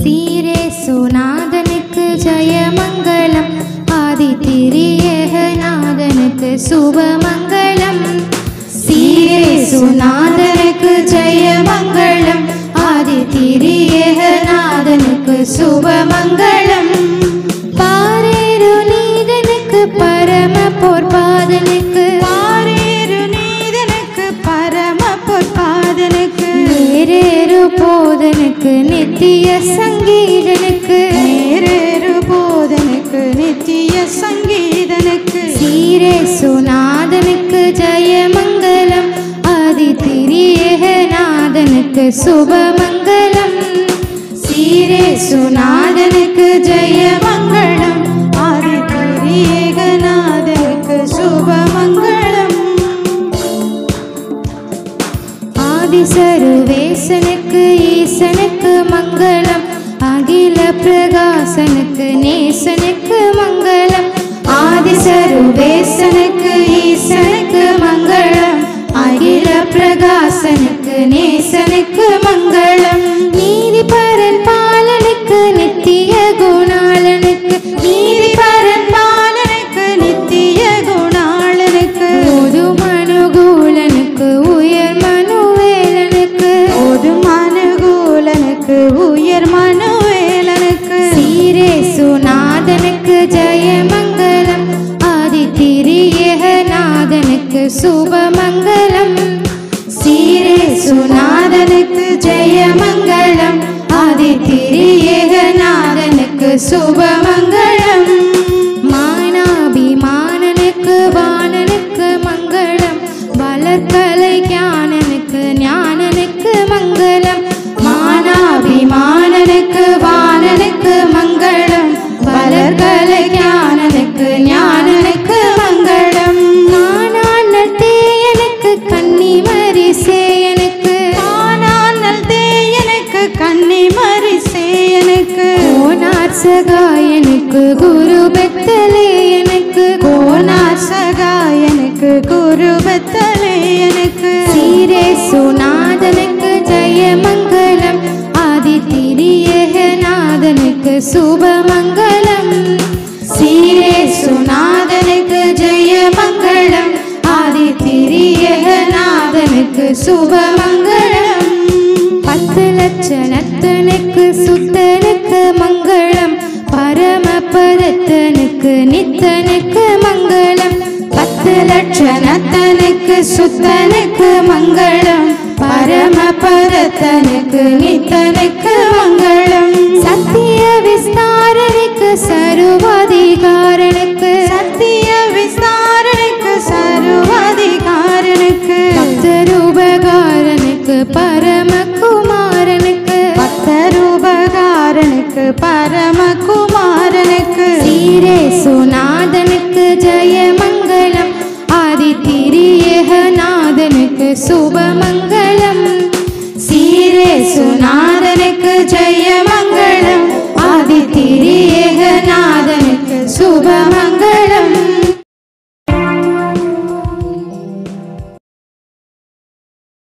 சீரேசுநாதனுக்கு ஜெயமங்கலம், ஆதிதிரியேகநாதனுக்கு சுபமங்கலம். சீரேசுநாதனுக்கு ஜெயமங்கலம், ஆதிதிரியேகநாதனுக்கு சுபமங்கலம். பாரேரு நீதனுக்கு பரம பொற்பாதனுக்கு, பாரேரு நீதனுக்கு பரம பொற்பாதனுக்கு, நேரேரு போதனுக்கு நித்திய சங்கீதனுக்கு, நேரேரு போதனுக்கு நித்திய சங்கீதனுக்கு. சீரேசுநாதனுக்கு ஜெயமங்கலம், ஆதிதிரியேகநாதனுக்கு சுபமங்கலம். சீரேசுநாதனுக்கு ஜெயமங்கலம், ஆதிதிரியேகநாதனுக்கு சுபமங்கலம். ஆதிசருவேசனுக்கு ஈசனுக்கு மங்களம், அகில பிரகாசனுக்கு நேசனுக்கு மங்களம். ஆதிசருவேசனுக்கு ஈசனுக்கு மங்களம், அகில பிரகாசனுக்கு நேசனுக்கு மங்களம். நீதிபரன் பாலனுக்கு நித்திய குணாளனுக்கு, நீதிபரன் பாலனுக்கு நித்திய குணாளனுக்கு, ஓதும் அனுகூலனுக்கு உயர் மனுவேலனுக்கு, ஓதும் அனுகூலனுக்கு உயர் மனுவேலனுக்கு. சீரேசுநாதனுக்கு ஜெயமங்கலம், ஆதிதிரியேகநாதனுக்கு சுபமங்கலம். சீரேசுநாதனுக்கு ஜெயமங்கலம், ஆதிதிரியேகநாதனுக்கு சுபமங்கலம். மானாபிமானனுக்கு வாணனுக்கு மங்களம், வளர்கலை ஞானனுக்கு ஞானனுக்கு மங்களம். மானாபிமானனுக்கு வாணனுக்கு மங்களம், வளர்கலை ஞானனுக்கு ஞானனுக்கு மங்களம். மானானல் தேயனுக்கு கன்னிமரி சேயனுக்கு, மானானல் தேயனுக்கு கன்னிமரி சேயனுக்கு, கோனார் சகாயனுக்கு குரு பெத்தலேயனுக்கு, கோனார் சகாயனுக்கு குரு பெத்தலேயனுக்கு. சீரேசுநாதனுக்கு ஜெயமங்கலம், ஆதிதிரியேகநாதனுக்கு சுபமங்கலம். சீரேசுநாதனுக்கு ஜெயமங்கலம், ஆதிதிரியேகநாதனுக்கு சுபமங்கலம். 10 லட்சணத்தனுக்கு சுத்தனுக்கு மங்களம், பரமபதத்தனுக்கு நித்தனுக்கு மங்களம். 10 லட்சணத்தனுக்கு சுத்தனுக்கு மங்களம், பரமபதத்தனுக்கு நித்தனுக்கு மங்களம். சத்திய விஸ்தாரனுக்கு சர்வாதிகாரனுக்கு, சத்திய விஸ்தாரனுக்கு சர்வாதிகாரனுக்கு, பக்தருபகாரனுக்கு பரமகுமாரனுக்கு, பக்தருபகாரனுக்கு பரமகுமாரனுக்கு. சீரேசுநாதனுக்கு ஜெயமங்கலம், ஆதிதிரியேகநாதனுக்கு சுபமங்கலம். சீரேசுநாதனுக்கு ஜெயமங்கலம், ஆதிதிரியேகநாதனுக்கு சுபமங்கலம்.